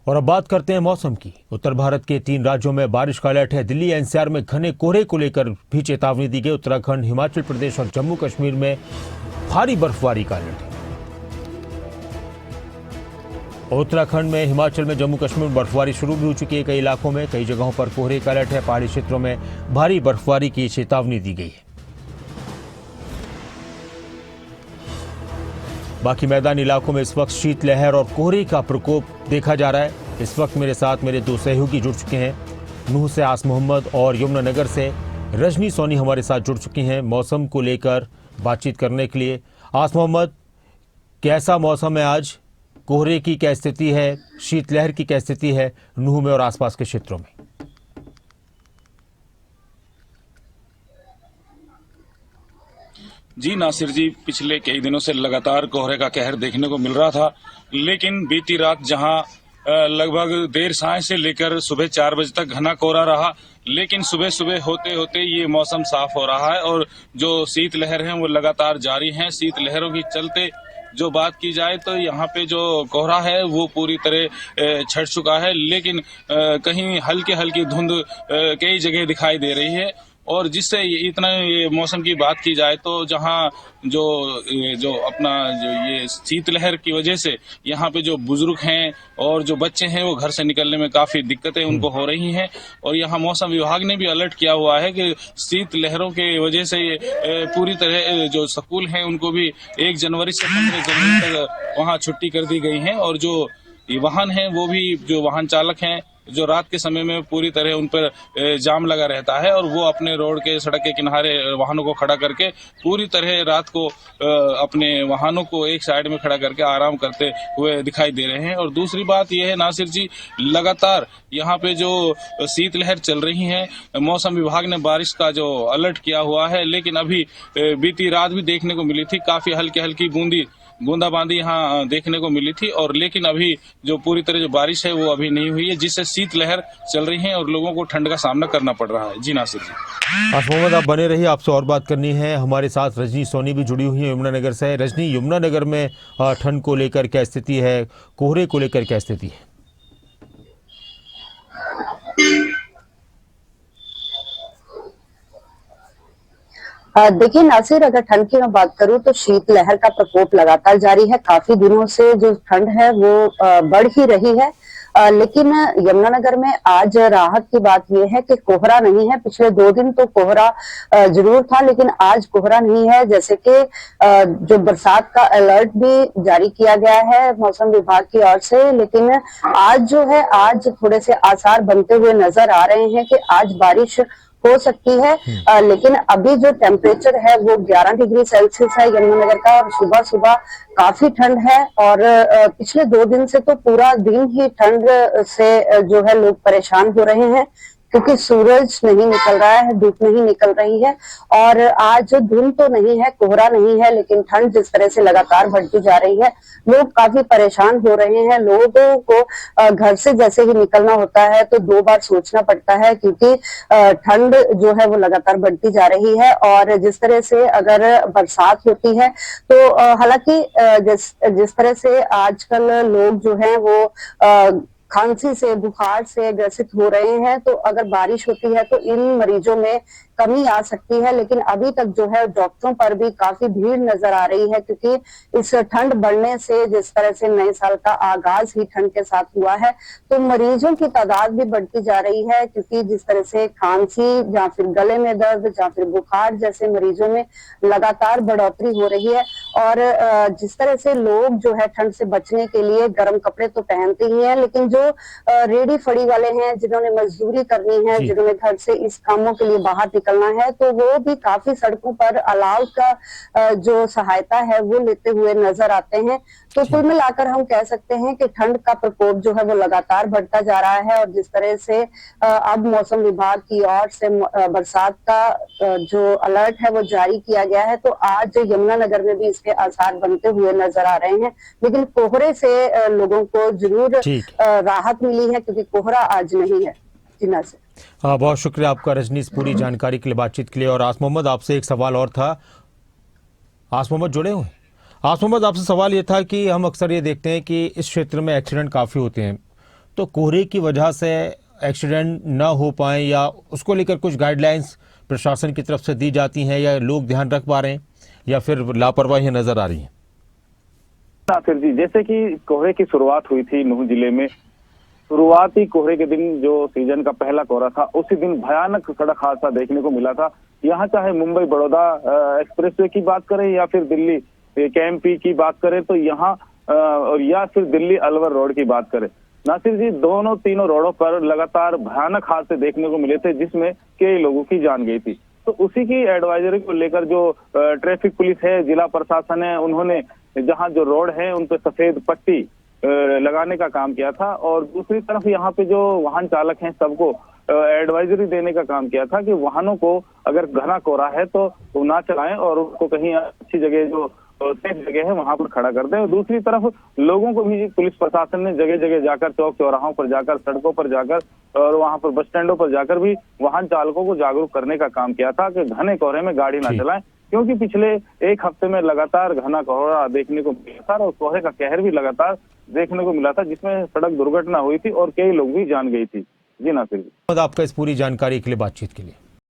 और अब बात करते हैं मौसम की। उत्तर भारत के 3 राज्यों में बारिश का अलर्ट है। दिल्ली एनसीआर में घने कोहरे को लेकर भी चेतावनी दी गई। उत्तराखंड, हिमाचल प्रदेश और जम्मू कश्मीर में भारी बर्फबारी का अलर्ट है। उत्तराखंड में, हिमाचल में, जम्मू कश्मीर में बर्फबारी शुरू भी हो चुकी है। कई इलाकों में कई जगहों पर कोहरे का अलर्ट है। पहाड़ी क्षेत्रों में भारी बर्फबारी की चेतावनी दी गई है। बाकी मैदानी इलाकों में इस वक्त शीतलहर और कोहरे का प्रकोप देखा जा रहा है। इस वक्त मेरे साथ मेरे 2 सहयोगी जुड़ चुके हैं। नूह से आस मोहम्मद और यमुनानगर से रजनी सोनी हमारे साथ जुड़ चुकी हैं मौसम को लेकर बातचीत करने के लिए। आस मोहम्मद, कैसा मौसम है आज? कोहरे की क्या स्थिति है? शीतलहर की क्या स्थिति है नूह में और आसपास के क्षेत्रों में? जी नासिर जी, पिछले कई दिनों से लगातार कोहरे का कहर देखने को मिल रहा था, लेकिन बीती रात जहां लगभग देर साय से लेकर सुबह 4 बजे तक घना कोहरा रहा, लेकिन सुबह सुबह होते होते ये मौसम साफ हो रहा है और जो शीतलहर है वो लगातार जारी है। शीतलहरों की चलते जो बात की जाए तो यहाँ पे जो कोहरा है वो पूरी तरह छट चुका है, लेकिन कहीं हल्की हल्की धुंध कई जगह दिखाई दे रही है। और जिससे इतना ये मौसम की बात की जाए तो जहाँ जो अपना जो ये शीतलहर की वजह से यहाँ पे जो बुजुर्ग हैं और जो बच्चे हैं वो घर से निकलने में काफी दिक्कतें उनको हो रही हैं। और यहाँ मौसम विभाग ने भी अलर्ट किया हुआ है कि शीतलहरों के वजह से ये पूरी तरह जो स्कूल हैं उनको भी 1 जनवरी से 15 जनवरी तक वहाँ छुट्टी कर दी गई है। और जो वाहन है वो भी, जो वाहन चालक हैं, जो रात के समय में पूरी तरह उन पर जाम लगा रहता है और वो अपने रोड के, सड़क के किनारे वाहनों को खड़ा करके पूरी तरह रात को अपने वाहनों को एक साइड में खड़ा करके आराम करते हुए दिखाई दे रहे हैं। और दूसरी बात यह है नासिर जी, लगातार यहाँ पे जो शीतलहर चल रही है, मौसम विभाग ने बारिश का जो अलर्ट किया हुआ है, लेकिन अभी बीती रात भी देखने को मिली थी काफी हल्की हल्की बूंदाबांदी यहाँ देखने को मिली थी। और लेकिन अभी जो पूरी तरह जो बारिश है वो अभी नहीं हुई है, जिससे शीतलहर चल रही है और लोगों को ठंड का सामना करना पड़ रहा है। जी नासिर जी। मोहम्मद, आप बने रहिए, आपसे और बात करनी है। हमारे साथ रजनी सोनी भी जुड़ी हुई है यमुनानगर से। रजनी, यमुनानगर में ठंड को लेकर क्या स्थिति है? कोहरे को लेकर क्या स्थिति है? देखिए नासिर, अगर ठंड की मैं बात करूं तो शीतलहर का प्रकोप लगातार जारी है। काफी दिनों से जो ठंड है वो बढ़ ही रही है, लेकिन यमुनानगर में आज राहत की बात यह है कि कोहरा नहीं है। पिछले 2 दिन तो कोहरा जरूर था, लेकिन आज कोहरा नहीं है। जैसे कि जो बरसात का अलर्ट भी जारी किया गया है मौसम विभाग की ओर से, लेकिन आज जो है, आज थोड़े से आसार बनते हुए नजर आ रहे हैं कि आज बारिश हो सकती है। लेकिन अभी जो टेम्परेचर है वो 11 डिग्री सेल्सियस है यमुनानगर का, और सुबह सुबह काफी ठंड है। और पिछले 2 दिन से तो पूरा दिन ही ठंड से जो है लोग परेशान हो रहे हैं, क्योंकि सूरज नहीं निकल रहा है, धूप नहीं निकल रही है। और आज धुंध तो नहीं है, कोहरा नहीं है, लेकिन ठंड जिस तरह से लगातार बढ़ती जा रही है, लोग काफी परेशान हो रहे हैं। लोगों को घर से जैसे ही निकलना होता है तो 2 बार सोचना पड़ता है, क्योंकि ठंड जो है वो लगातार बढ़ती जा रही है। और जिस तरह से अगर बरसात होती है तो हालांकि जिस तरह से आजकल लोग जो है वो खांसी से, बुखार से ग्रसित हो रहे हैं, तो अगर बारिश होती है तो इन मरीजों में कमी आ सकती है। लेकिन अभी तक जो है डॉक्टरों पर भी काफी भीड़ नजर आ रही है, क्योंकि इस ठंड बढ़ने से, जिस तरह से नए साल का आगाज ही ठंड के साथ हुआ है, तो मरीजों की तादाद भी बढ़ती जा रही है। क्योंकि जिस तरह से खांसी या फिर गले में दर्द या फिर बुखार जैसे मरीजों में लगातार बढ़ोतरी हो रही है। और जिस तरह से लोग जो है ठंड से बचने के लिए गर्म कपड़े तो पहनते ही हैं, लेकिन जो रेडी फड़ी वाले हैं, जिन्होंने मजदूरी करनी है, जिन्होंने घर से इस कामों के लिए बाहर निकलना है, तो वो भी काफी सड़कों पर अलाव का जो सहायता है वो लेते हुए नजर आते हैं। तो कुल मिलाकर हम कह सकते हैं कि ठंड का प्रकोप जो है वो लगातार बढ़ता जा रहा है। और जिस तरह से अब मौसम विभाग की ओर से बरसात का जो अलर्ट है वो जारी किया गया है, तो आज यमुनानगर में भी इसके आसार बनते हुए नजर आ रहे हैं। लेकिन कोहरे से लोगों को जरूर राहत मिली है, क्योंकि कोहरा आज नहीं है। जिना से बहुत शुक्रिया आपका रजनी, इस पूरी जानकारी के लिए, बातचीत के लिए। और आस मोहम्मद, आपसे एक सवाल और था। आस मोहम्मद जुड़े हुए? आस मोहम्मद, आपसे सवाल ये था कि हम अक्सर ये देखते हैं कि इस क्षेत्र में एक्सीडेंट काफ़ी होते हैं, तो कोहरे की वजह से एक्सीडेंट न हो पाए या उसको लेकर कुछ गाइडलाइंस प्रशासन की तरफ से दी जाती हैं या लोग ध्यान रख पा रहे हैं या फिर लापरवाही नजर आ रही है? नासिर जी, जैसे कि कोहरे की शुरुआत हुई थी नूह जिले में, शुरुआती कोहरे के दिन जो सीजन का पहला कोहरा था, उसी दिन भयानक सड़क हादसा देखने को मिला था। यहाँ चाहे मुंबई बड़ौदा एक्सप्रेसवे की बात करें या फिर दिल्ली केएमपी की बात करें तो यहाँ और या फिर दिल्ली अलवर रोड की बात करें, नासिर जी दोनों तीनों रोडों पर लगातार भयानक हादसे देखने को मिले थे जिसमें कई लोगों की जान गई थी। तो उसी की एडवाइजरी को लेकर जो ट्रैफिक पुलिस है, जिला प्रशासन है, उन्होंने जहाँ जो रोड है उन पे सफेद पट्टी लगाने का काम किया था और दूसरी तरफ यहाँ पे जो वाहन चालक हैं सबको एडवाइजरी देने का काम किया था कि वाहनों को अगर घना कोहरा है तो वो ना चलाएं और उसको कहीं अच्छी जगह जो सेफ जगह है वहां पर खड़ा कर दें। और दूसरी तरफ लोगों को भी पुलिस प्रशासन ने जगह जगह जाकर, चौक चौराहों पर जाकर, सड़कों पर जाकर और वहां पर बस स्टैंडों पर जाकर भी वाहन चालकों को जागरूक करने का काम किया था कि घने कोहरे में गाड़ी ना चलाएं, क्योंकि पिछले एक हफ्ते में लगातार घना कोहरा देखने को मिला था और कोहरे का कहर भी लगातार देखने को मिला था जिसमें सड़क दुर्घटना हुई थी और कई लोग भी जान गई थी। जी नासिर जी, आपका इस पूरी जानकारी के लिए, बातचीत के लिए।